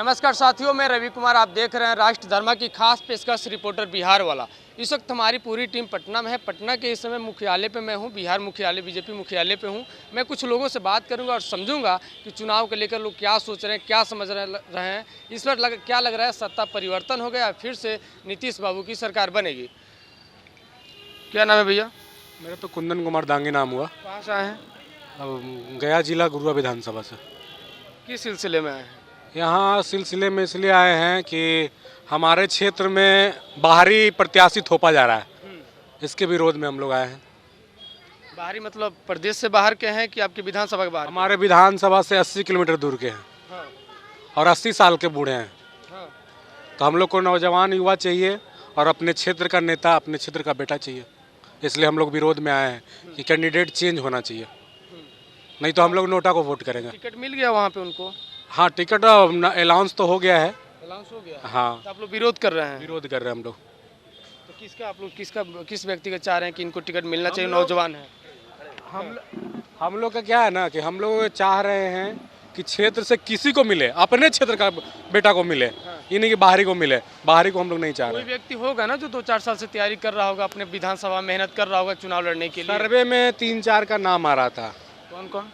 नमस्कार साथियों, मैं रवि कुमार। आप देख रहे हैं राष्ट्र धर्मा की खास पेशकश रिपोर्टर बिहार वाला। इस वक्त हमारी पूरी टीम पटना में है। पटना के इस समय मुख्यालय पे मैं हूँ, बिहार मुख्यालय बीजेपी मुख्यालय पे हूँ। मैं कुछ लोगों से बात करूँगा और समझूंगा कि चुनाव को लेकर लोग क्या सोच रहे हैं, क्या समझ रहे हैं। इस वक्त क्या लग रहा है, सत्ता परिवर्तन हो गया, फिर से नीतीश बाबू की सरकार बनेगी। क्या नाम है भैया? मेरा तो कुंदन कुमार दांगे नाम हुआ। कहाँ से आए हैं? गया जिला गुरुआ विधानसभा से। किस सिलसिले में आए हैं? यहाँ सिलसिले में इसलिए आए हैं कि हमारे क्षेत्र में बाहरी प्रत्याशी थोपा जा रहा है, इसके विरोध में हम लोग आए हैं। बाहरी मतलब प्रदेश से बाहर के हैं कि आपकी विधानसभा के बाहर? हमारे विधानसभा से 80 किलोमीटर दूर के हैं। हाँ। और 80 साल के बूढ़े हैं। हाँ। तो हम लोग को नौजवान युवा चाहिए और अपने क्षेत्र का नेता, अपने क्षेत्र का बेटा चाहिए। इसलिए हम लोग विरोध में आए हैं कि कैंडिडेट चेंज होना चाहिए, नहीं तो हम लोग नोटा को वोट करेंगे। टिकट मिल गया वहाँ पे उनको? हाँ, टिकट अलाउंस तो हो गया है। अलाउंस हो गया? हाँ। तो आप लोग विरोध कर रहे हैं? विरोध कर रहे हैं हम लोग। तो किसका आप लोग किस व्यक्ति का चाह रहे हैं कि इनको टिकट मिलना चाहिए? नौजवान है। हम लोग का क्या है ना कि हम लोग चाह रहे हैं कि क्षेत्र से किसी को मिले, अपने क्षेत्र का बेटा को मिले। ये नहीं कि बाहरी को मिले, बाहरी को हम लोग नहीं चाह रहे। कोई व्यक्ति होगा ना जो 2-4 साल से तैयारी कर रहा होगा, अपने विधानसभा मेहनत कर रहा होगा चुनाव लड़ने के लिए। सर्वे में 3-4 का नाम आ रहा था। कौन कौन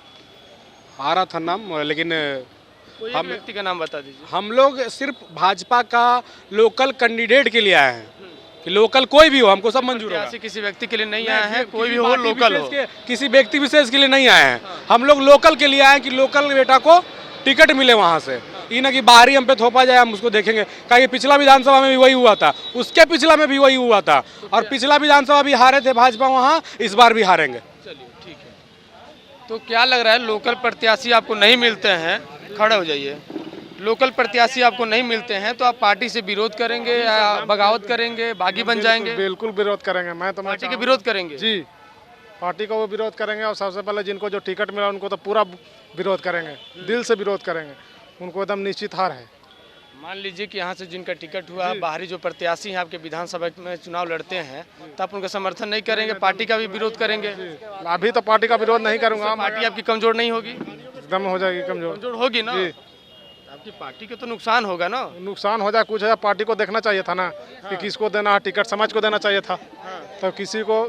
आ रहा था नाम, लेकिन कोई एक व्यक्ति का नाम बता दीजिए। हम लोग सिर्फ भाजपा का लोकल कैंडिडेट के लिए आए हैं कि लोकल कोई भी हो, हमको सब मंजूर होगा। किसी व्यक्ति के लिए नहीं आए हैं, कोई भी हो, लोकल हो। किसी व्यक्ति विशेष के लिए नहीं आए हैं। हम लोग लोकल के लिए आए हैं कि लोकल बेटा को टिकट मिले वहाँ से। ये ना कि बाहरी हम पे थोपा जाए, हम उसको देखेंगे। कहा पिछला विधानसभा में भी वही हुआ था, उसके पिछला में भी वही हुआ था, और पिछला विधानसभा भी हारे थे भाजपा वहाँ, इस बार भी हारेंगे। चलिए ठीक है। तो क्या लग रहा है, लोकल प्रत्याशी आपको नहीं मिलते हैं, खड़े हो जाइए, लोकल प्रत्याशी आपको नहीं मिलते हैं तो आप पार्टी से विरोध करेंगे या बगावत करेंगे, बागी बन जाएंगे? बिल्कुल विरोध करेंगे। मैं पार्टी के विरोध करेंगे जी, पार्टी का वो विरोध करेंगे। और सबसे पहले जिनको जो टिकट मिला उनको तो पूरा विरोध करेंगे, दिल से विरोध करेंगे। उनको एकदम निश्चित हार है। मान लीजिए कि यहाँ से जिनका टिकट हुआ, बाहरी जो प्रत्याशी हैं आपके विधानसभा में चुनाव लड़ते हैं, तो आप उनका समर्थन नहीं करेंगे, पार्टी का भी विरोध करेंगे? अभी तो पार्टी का विरोध नहीं करूँगा। पार्टी आपकी कमजोर नहीं होगी? एकदम हो जाएगी कमजोर। कमजोर होगी ना? आपकी पार्टी को तो नुकसान होगा ना? नुकसान हो जाए कुछ है, पार्टी को देखना चाहिए था ना कि किसको देना है टिकट, समाज को देना चाहिए था। तो किसी को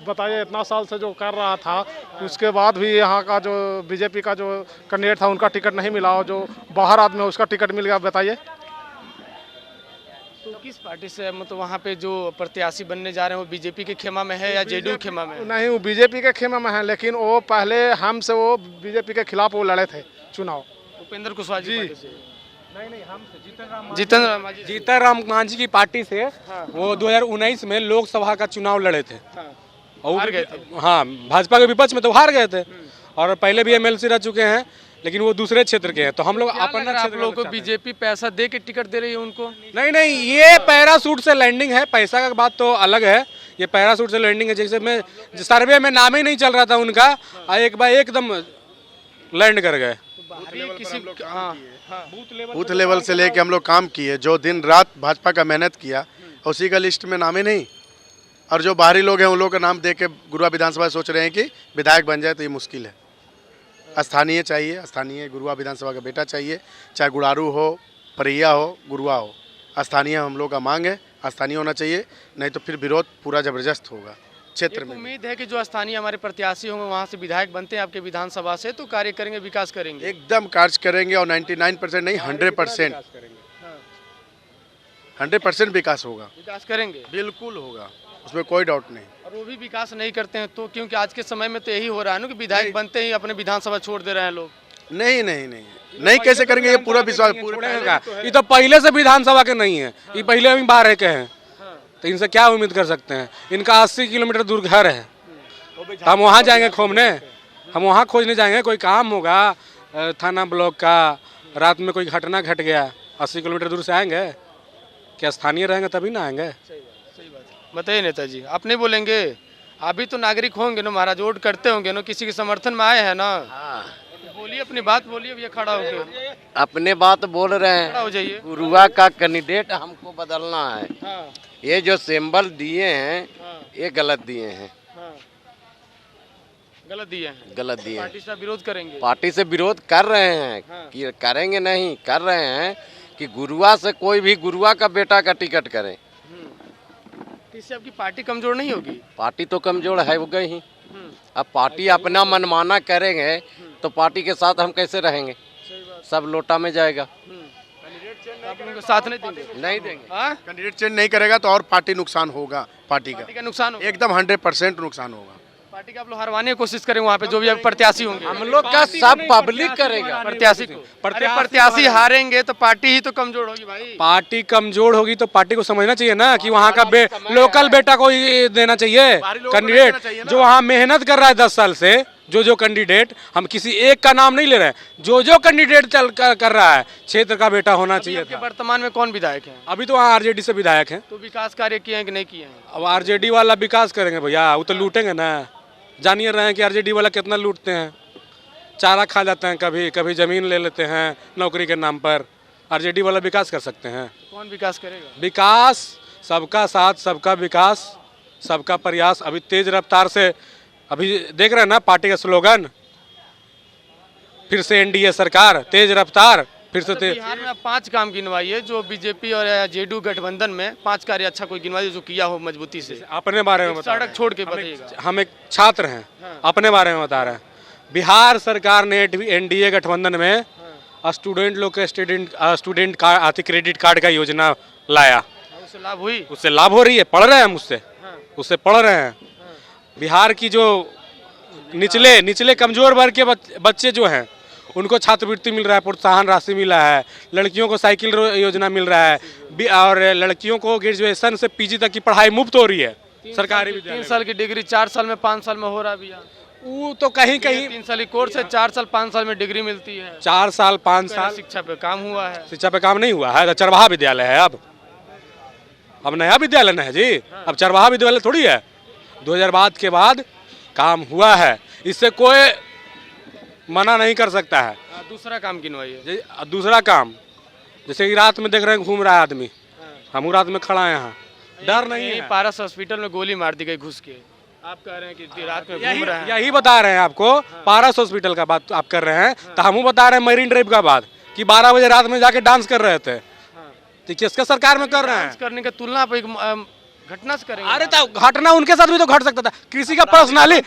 बताइए, इतना साल से जो कर रहा था उसके बाद भी यहाँ का जो बीजेपी का जो कैंडिडेट था उनका टिकट नहीं मिला, और जो बाहर आदमी है उसका टिकट मिल गया। बताइए तो किस पार्टी से, मतलब वहाँ पे जो प्रत्याशी बनने जा रहे हैं वो बीजेपी के खेमा में है या जेडीयू खेमा में है? नहीं, वो बीजेपी के खेमा में है, लेकिन वो पहले हमसे वो बीजेपी के खिलाफ वो लड़े थे चुनाव। उपेंद्र कुशवाहा जी पार्टी से? नहीं, हमसे जीतन राम मांझी की पार्टी से वो 2019 में लोकसभा का चुनाव लड़े थे। हार गए थे। हाँ, भाजपा के विपक्ष में तो हार गए थे, और पहले भी एमएलसी रह चुके हैं, लेकिन वो दूसरे क्षेत्र के हैं। तो हम लोग अपना आप लोगों को बीजेपी पैसा दे के टिकट दे रही है उनको? नहीं, ये पैरासूट से लैंडिंग है, पैसा का बात तो अलग है। ये पैरासूट से लैंडिंग है। जैसे मैं सर्वे में नाम ही नहीं चल रहा था उनका, एक बार एकदम लैंड कर गए। बूथ लेवल से लेके हम लोग काम किए, जो दिन रात भाजपा का मेहनत किया, उसी का लिस्ट में नाम ही नहीं। और जो बाहरी लोग हैं उन लोगों का नाम दे के गुरुआ विधानसभा सोच रहे हैं कि विधायक बन जाए, तो ये मुश्किल है। स्थानीय चाहिए, स्थानीय गुरुआ विधानसभा का बेटा चाहिए, चाहे गुड़ारू हो, परैया हो, गुरुआ हो। स्थानीय हम लोग का मांग है, स्थानीय होना चाहिए, नहीं तो फिर विरोध पूरा जबरदस्त होगा क्षेत्र में। उम्मीद है कि जो स्थानीय हमारे प्रत्याशी होंगे वहाँ से विधायक बनते हैं आपके विधानसभा से, तो कार्य करेंगे, विकास करेंगे। एकदम कार्य करेंगे, और 99% नहीं 100% विकास होगा। विकास करेंगे, बिल्कुल होगा, उसमें कोई डाउट नहीं। और वो भी विकास नहीं करते हैं तो? क्योंकि आज के समय में तो यही हो रहा है ना कि विधायक बनते ही अपने विधानसभा छोड़ दे रहे हैं लोग। नहीं कैसे करेंगे? ये पूरा विश्वास ये तो पहले से विधानसभा के नहीं है, ये पहले हम बाहर के हैं, तो इनसे क्या उम्मीद कर सकते हैं? इनका 80 किलोमीटर दूर घर है, हम वहाँ जाएंगे खोजने? हम वहाँ खोजने जाएंगे? कोई काम होगा थाना ब्लॉक का, रात में कोई घटना घट गया, 80 किलोमीटर दूर से आएंगे? क्या स्थानीय रहेंगे तभी ना आएंगे? सही बात है। बताइए नेताजी, आप नहीं बोलेंगे? आप भी तो नागरिक होंगे ना महाराज, वोट करते होंगे ना, किसी के समर्थन में आए हैं ना? बोलिए, अपनी बात बोलिए भैया, खड़ा होकर। अपने बात बोल रहे हैं, खड़ा हो जाइए। गुरुआ का कैंडिडेट हमको बदलना है। ये जो सिंबल दिए हैं ये गलत दिए हैं। गलत दिए हैं, गलत दिए हैं। पार्टी से विरोध करेंगे? पार्टी से विरोध कर रहे हैं कि करेंगे नहीं, कर रहे हैं कि गुरुआ से कोई भी गुरुआ का बेटा का टिकट करे। इससे आपकी पार्टी कमजोर नहीं होगी? पार्टी तो कमजोर है हो गई ही। अब पार्टी अपना मनमाना करेंगे तो पार्टी के साथ हम कैसे रहेंगे? सब लोटा में जाएगा। आप लोगों को साथ नहीं देंगे? नहीं देंगे। हाँ? कैंडिडेट चेंज नहीं करेगा तो और पार्टी नुकसान होगा, पार्टी पार्टी का का नुकसान होगा। एकदम 100% नुकसान होगा। पार्टी का आप लोग हरवाने की कोशिश करें वहाँ पे जो भी अब प्रत्याशी होंगे। हम लोग का सब पब्लिक करेगा। प्रत्याशी को अरे प्रत्याशी हारेंगे तो पार्टी ही तो कमजोर होगी भाई। पार्टी कमजोर होगी तो पार्टी को समझना चाहिए ना कि वहाँ का लोकल बेटा को ही देना चाहिए कैंडिडेट जो वहाँ मेहनत कर रहा है 10 साल से। जो कैंडिडेट, हम किसी एक का नाम नहीं ले रहे हैं, जो कैंडिडेट चल कर रहा है क्षेत्र का बेटा होना चाहिए था। वर्तमान में कौन विधायक है? अभी तो वहाँ आरजेडी से विधायक हैं। तो विकास कार्य किए हैं कि नहीं किए हैं? अब आरजेडी वाला विकास करेंगे भैया, वो तो लूटेंगे ना। जानिए रहे हैं कि आरजेडी वाला कितना लूटते हैं, चारा खा जाते हैं, कभी कभी जमीन ले लेते हैं नौकरी के नाम पर। आरजेडी वाला विकास कर सकते हैं? कौन विकास करेगा? विकास सबका साथ, सबका विकास, सबका प्रयास। अभी तेज रफ्तार से, अभी देख रहे हैं ना पार्टी का स्लोगन, फिर से एनडीए सरकार, तेज रफ्तार, फिर से तेज। बिहार में आप 5 काम गिनवाइए जो बीजेपी और जेडीयू गठबंधन में 5 कार्य अच्छा कोई गिनवाइए जो किया हो मजबूती से। अपने बारे में बता रहे सड़क हैं। छोड़ के बताइएगा। हम एक छात्र हैं, अपने बारे में बता रहे हैं। बिहार सरकार ने एनडीए गठबंधन में स्टूडेंट लोग के स्टूडेंट कार्ड, क्रेडिट कार्ड का योजना लाया। उससे लाभ हुई? उससे लाभ हो रही है, पढ़ रहे हैं हम उससे पढ़ रहे हैं। बिहार की जो निचले कमजोर वर्ग के बच्चे जो हैं उनको छात्रवृत्ति मिल रहा है, प्रोत्साहन राशि मिला है, लड़कियों को साइकिल योजना मिल रहा है, और लड़कियों को ग्रेजुएशन से पीजी तक की पढ़ाई मुफ्त हो रही है सरकारी विद्यालय। 3 साल की डिग्री 4 साल में, 5 साल में हो रहा है भैया। वो तो कहीं 3 साल की कोर्स है, 4 साल 5 साल में डिग्री मिलती है। 4 साल 5 साल शिक्षा पे काम हुआ है। शिक्षा पे काम नहीं हुआ है। तो चरवाहा विद्यालय है अब नया विद्यालय ना है जी, अब चरवाहा विद्यालय थोड़ी है। 2000 के बाद काम हुआ है, इससे कोई मना नहीं कर सकता है। दूसरा काम गिनवाइए। दूसरा काम, जैसे कि रात में देख रहे हैं घूम रहा है आदमी, हम रात में खड़ा है यहाँ, डर नहीं है। पारस हॉस्पिटल में गोली मार दी गई घुस के, आप कह रहे हैं कि रात में घूम रहे हैं। यही बता रहे हैं आपको, पारस हॉस्पिटल का बात आप कर रहे हैं, तो हम बता रहे हैं मरीन ड्राइव का बात कि 12 बजे रात में जाके डांस कर रहे थे। तो किसका सरकार में कर रहे हैं? करने का तुलना आप एक घटना से करेंगे? अरे तो घटना उनके साथ भी तो घट सकता था। किसी का पर्सनली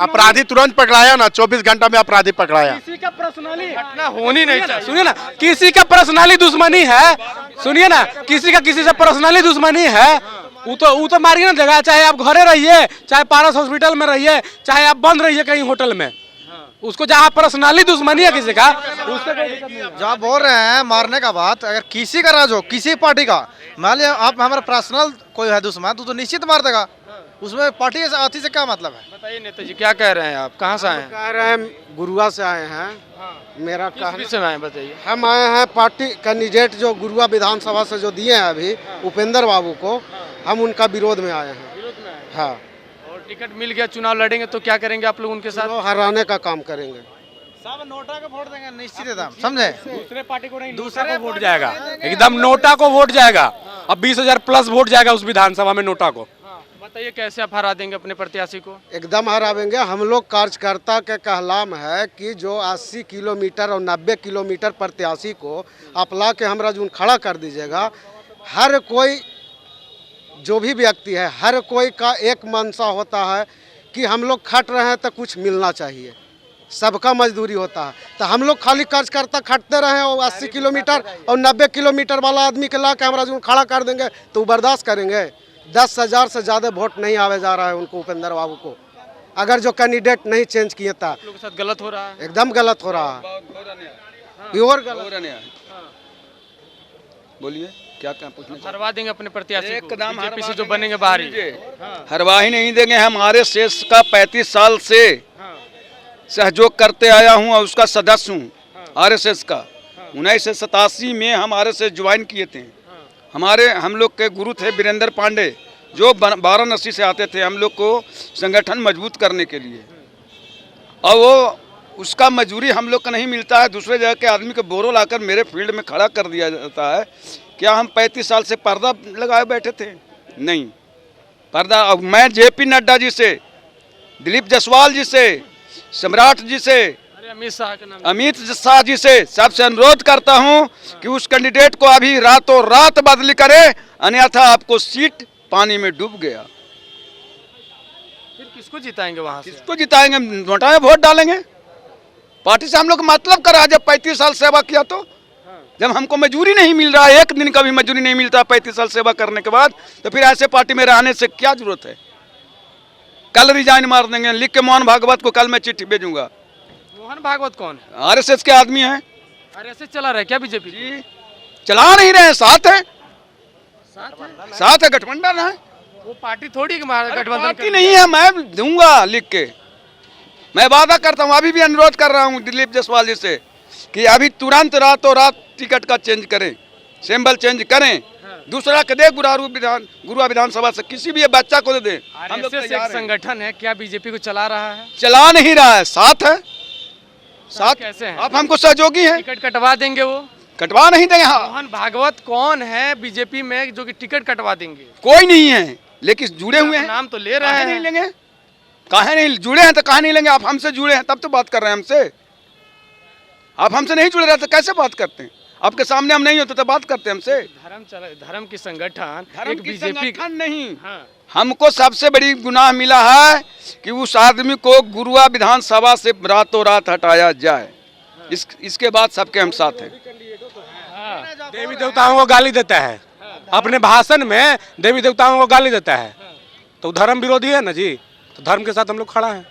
अपराधी तुरंत पकड़ाया ना, 24 घंटा में अपराधी पकड़ाया। किसी का पर्सनली घटना होनी नहीं चाहिए। सुनिए ना, किसी का पर्सनली दुश्मनी है, सुनिए ना, किसी का किसी से पर्सनली दुश्मनी है, वो तो मारिए ना जगह। चाहे आप घरे रहिए, चाहे पारस हॉस्पिटल में रहिए, चाहे आप बंद रहिए कहीं होटल में, उसको जहाँ पर्सनली दुश्मनी है किसी का, उससे कोई दिक्कत नहीं है। जहाँ बोल रहे हैं मारने का बात, अगर किसी का राज हो, किसी पार्टी का, मान लिया आप हमारा पर्सनल कोई है दुश्मन, तो निश्चित मार देगा। उसमें पार्टी से अति से क्या मतलब है? बताइए नेताजी, क्या कह रहे हैं आप? कहाँ से आए हैं? कह रहे हैं गुरुआ से आए हैं। मेरा किस विषय में आए बताइए। हम आए हैं पार्टी कैंडिडेट जो गुरुआ विधानसभा से जो दिए हैं अभी उपेंद्र बाबू को, हम उनका विरोध में आए हैं। विरोध में आए हैं। हाँ, और टिकट मिल गया, चुनाव लड़ेंगे तो क्या करेंगे आप लोग उनके साथ? वो हराने का काम करेंगे। सब नोटा को वोट देंगे निश्चित एकदम, समझे? दूसरे पार्टी को नहीं, दूसरे को वोट जाएगा, एकदम नोटा को वोट जाएगा। अब 20,000 प्लस वोट जाएगा उस विधानसभा में नोटा को। बताइए कैसे आप हरा देंगे अपने प्रत्याशी को? एकदम हरावेंगे। हम लोग कार्यकर्ता के कहलाम है कि जो 80 किलोमीटर और 90 किलोमीटर प्रत्याशी को आप ला के हमरा जून खड़ा कर दीजिएगा। हर कोई जो भी व्यक्ति है, हर कोई का एक मनसा होता है कि हम लोग खट रहे हैं तो कुछ मिलना चाहिए, सबका मजदूरी होता है। तो हम लोग खाली कार्यकर्ता खटते रहे और 80 किलोमीटर और 90 किलोमीटर वाला आदमी के ला के हमारा जो खड़ा कर देंगे तो बर्दाश्त करेंगे? 10,000 से ज़्यादा वोट नहीं आवे जा रहा है उनको, उपेंद्र बाबू को, अगर जो कैंडिडेट नहीं चेंज किए था। लोगों के साथ गलत हो रहा है। एकदम गलत हो रहा है, प्योर गलत। बोलिए क्या पूछना? हरवा देंगे अपने प्रत्याशी को, बीजेपी से जो बनेंगे बाहरी। हरवा ही नहीं देंगे। हमारे शेष का 35 साल से सहयोग करते आया हूँ और उसका सदस्य हूँ आरएसएस का। 1987 में हम आरएसएस ज्वाइन किए थे। हम लोग के गुरु थे वीरेंद्र पांडे, जो वाराणसी से आते थे हम लोग को संगठन मजबूत करने के लिए, और वो उसका मजदूरी हम लोग का नहीं मिलता है। दूसरे जगह के आदमी को बोरो लाकर मेरे फील्ड में खड़ा कर दिया जाता है। क्या हम 35 साल से पर्दा लगाए बैठे थे? नहीं, पर्दा। अब मैं जेपी नड्डा जी से, दिलीप जायसवाल जी से, सम्राट जी से, अमित शाह का नाम अमित शाह जी से सबसे अनुरोध करता हूं कि उस कैंडिडेट को अभी रातों रात बदली करे, अन्यथा आपको सीट पानी में डूब गया। फिर किसको जिताएंगे वहाँ से? किसको जिताएंगे? नोटा में वोट डालेंगे। पार्टी से हम लोग मतलब करा, जब 35 साल सेवा किया तो जब हमको मजूरी नहीं मिल रहा है, एक दिन का भी मजूरी नहीं मिलता 35 साल सेवा करने के बाद, तो फिर ऐसे पार्टी में रहने से क्या जरूरत है? कल रिजाइन मार देंगे, लिख के मोहन भागवत को कल मैं चिट्ठी भेजूंगा। मोहन भागवत कौन है? आरएसएस के आदमी हैं। आरएसएस चला रहा है क्या बीजेपी? जी चला नहीं रहे, साथ है, साथ है, गठबंधन है। वो पार्टी थोड़ी कि गठबंधन पार्टी नहीं है, मैं दूंगा लिख के, मैं वादा करता हूँ। अभी भी अनुरोध कर रहा हूँ दिलीप जायसवाल जी से कि अभी तुरंत रातों रात टिकट का चेंज करें, सिंबल चेंज करें, दूसरा के दे गुरुआ विधानसभा से किसी भी बच्चा को दे दे। हम लोग आरएसएस एक संगठन है, क्या बीजेपी को चला रहा है? चला नहीं रहा है, साथ है, साथ कैसे हैं? आप हमको सहयोगी हैं, टिकट कटवा देंगे वो? कटवा नहीं देंगे। हाँ, मोहन भागवत कौन है बीजेपी में जो कि टिकट कटवा देंगे? कोई नहीं है, लेकिन जुड़े हुए हैं। नाम तो ले रहे काहे हैं। नहीं लेंगे? काहे नहीं जुड़े हैं तो काहे नहीं लेंगे? आप हमसे जुड़े हैं तब तो बात कर रहे हैं हमसे। आप हमसे नहीं जुड़े रहते कैसे बात करते हैं? आपके सामने हम नहीं होते तो बात करते हैं हमसे। धर्म की संगठन धर्म एक की बीजेपी संगठन नहीं, हाँ। हमको सबसे बड़ी गुनाह मिला है कि उस आदमी को गुरुआ विधानसभा से रातों रात हटाया जाए। इसके बाद सबके हम साथ हैं। देवी देवताओं को गाली देता है, अपने भाषण में देवी देवताओं को गाली देता है, तो धर्म विरोधी है ना जी। तो धर्म के साथ हम लोग खड़ा हैं।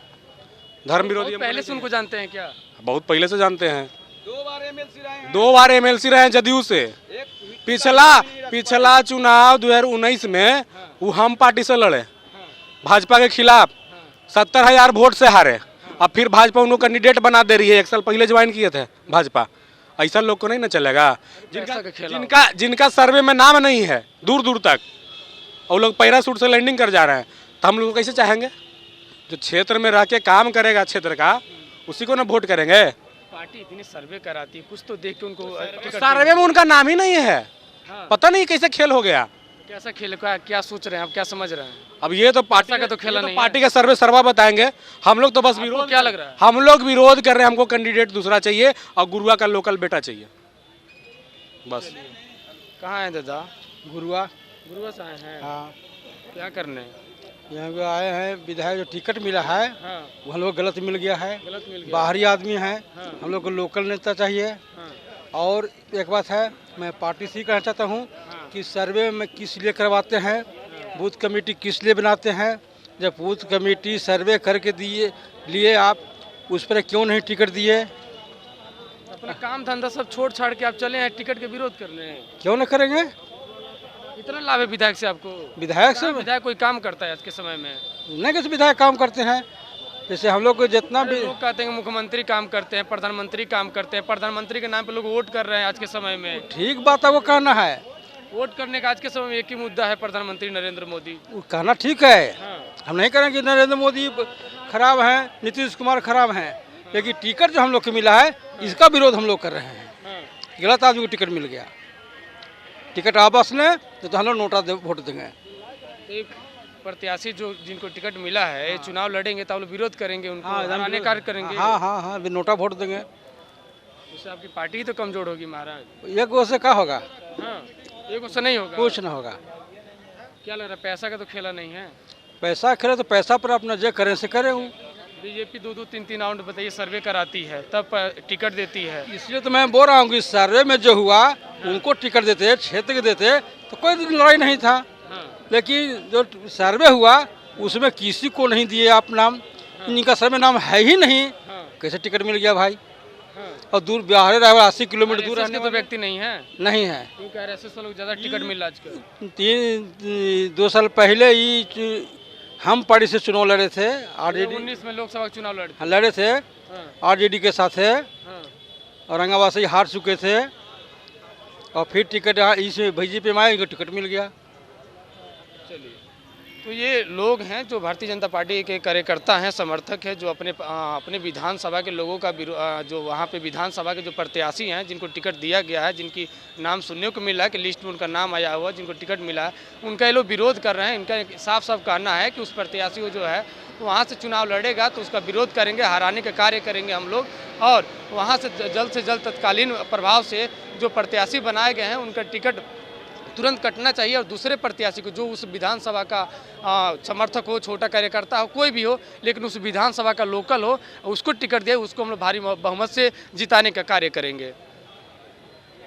धर्म विरोधी हम पहले से उनको जानते हैं क्या? बहुत पहले से जानते हैं। 2 बार एमएलसी रहे हैं। 2 बार एमएलसी रहे हैं जदयू से। पिछला चुनाव 2019 में वो हम पार्टी से लड़े, भाजपा के खिलाफ 70,000 वोट से हारे। अब फिर भाजपा उनको कैंडिडेट बना दे रही है। 1 साल पहले ज्वाइन किए थे भाजपा। ऐसा लोग को नहीं ना चलेगा जिनका सर्वे में नाम नहीं है दूर दूर तक, और लोग पैराशूट से लैंडिंग कर जा रहे हैं। तो हम लोग कैसे चाहेंगे? जो क्षेत्र में रह के काम करेगा क्षेत्र का, उसी को ना वोट करेंगे। पार्टी इतनी सर्वे कराती है, कुछ तो देख के उनको सर्वे में उनका नाम ही नहीं है। पता नहीं कैसे खेल हो गया। कैसा खेल का क्या सोच रहे हैं आप, क्या समझ रहे हैं? अब ये तो पार्टी का तो खेला नहीं है। पार्टी का सर्वे सर्वा बताएंगे। हम लोग तो बस विरोध, क्या लग रहा है? हम लोग विरोध कर रहे हैं। हमको कैंडिडेट दूसरा चाहिए और गुरुआ का लोकल बेटा चाहिए बस। कहाँ है दादा? गुरुआ गुरुआ से आए हैं? हाँ, क्या करने? यहाँ पे आए हैं। विधायक जो टिकट मिला है हाँ। वो हम लोग गलत मिल गया है। गलत मिल गया। बाहरी आदमी हैं, हम लोग को लोकल नेता चाहिए। और एक बात है, मैं पार्टी से ही कहना चाहता हूँ कि सर्वे में किस लिए करवाते हैं, बूथ कमेटी किस लिए बनाते हैं? जब बूथ कमेटी सर्वे करके लिए आप उस पर क्यों नहीं टिकट दिए? अपना काम धंधा सब छोड़ छाड़ के आप चले हैं टिकट के विरोध करने हैं? क्यों न करेंगे? इतना लाभ है विधायक से आपको? विधायक से विधायक कोई काम करता है आज के समय में? नहीं, किसी विधायक काम करते हैं। जैसे हम लोग को जितना भी लोग कहते हैं मुख्यमंत्री काम करते हैं, प्रधानमंत्री काम करते हैं, प्रधानमंत्री के नाम पे लोग वोट कर रहे हैं आज के समय में। ठीक बात है, वो कहना है। वोट करने का आज के समय में एक ही मुद्दा है, प्रधानमंत्री नरेंद्र मोदी। वो कहना ठीक है। हम नहीं करेंगे नरेंद्र मोदी खराब हैं, नीतीश कुमार खराब हैं, लेकिन टिकट जो हम लोग को मिला है इसका विरोध हम लोग कर रहे हैं। गलत आदमी को टिकट मिल गया, टिकट आपस ने तो हम लोग नोटा वोट देंगे। प्रत्याशी जो जिनको टिकट मिला है, ये चुनाव लड़ेंगे तो आप लोग विरोध करेंगे, उनको हराने कार्य करेंगे। हाँ, नोटा वोट देंगे। उससे आपकी पार्टी तो कमजोर होगी महाराज। एक से क्या होगा? एक उससे नहीं होगा, कुछ ना होगा। क्या लग रहा है? पैसा का तो खेला नहीं है। पैसा खेले तो पैसा पर अपना जो करें से करे। बीजेपी 2-2, 3-3 राउंड बताइए सर्वे कराती है, तब टिकट देती है। इसलिए तो मैं बोल रहा हूँ कि सर्वे में जो हुआ उनको टिकट देते, क्षेत्र के देते तो कोई लड़ाई नहीं था। लेकिन जो सर्वे हुआ उसमें किसी को नहीं दिए आप नाम। इनका सर्वे नाम है ही नहीं, कैसे टिकट मिल गया भाई? और दूर बिहार 80 किलोमीटर दूर रहने तो व्यक्ति नहीं है, नहीं है। क्योंकि आरएसएस वालों को ज़्यादा टिकट मिल रहा है। 2 साल पहले ही हम पार्टी से चुनाव लड़े थे। आरजेडी 19 में लोकसभा चुनाव लड़े थे आरजेडी के साथ है। औरंगाबाद से ही हार चुके थे और फिर टिकट इसमें बीजेपी में आए, टिकट मिल गया। चलिए, तो ये लोग हैं जो भारतीय जनता पार्टी के कार्यकर्ता हैं, समर्थक हैं, जो अपने विधानसभा के लोगों का जो वहाँ पे विधानसभा के जो प्रत्याशी हैं जिनको टिकट दिया गया है, जिनकी नाम सुनने को मिला है कि लिस्ट में उनका नाम आया हुआ, जिनको टिकट मिला है, उनका ये लोग विरोध कर रहे हैं। इनका साफ साफ कहना है कि उस प्रत्याशी को जो है वहाँ से चुनाव लड़ेगा तो उसका विरोध करेंगे, हराने का कार्य करेंगे हम लोग। और वहाँ से जल्द तत्कालीन प्रभाव से जो प्रत्याशी बनाए गए हैं उनका टिकट तुरंत कटना चाहिए और दूसरे प्रत्याशी को, जो उस विधानसभा का समर्थक हो, छोटा कार्यकर्ता हो, कोई भी हो, लेकिन उस विधानसभा का लोकल हो, उसको टिकट दे, उसको हम लोग भारी बहुमत से जिताने का कार्य करेंगे।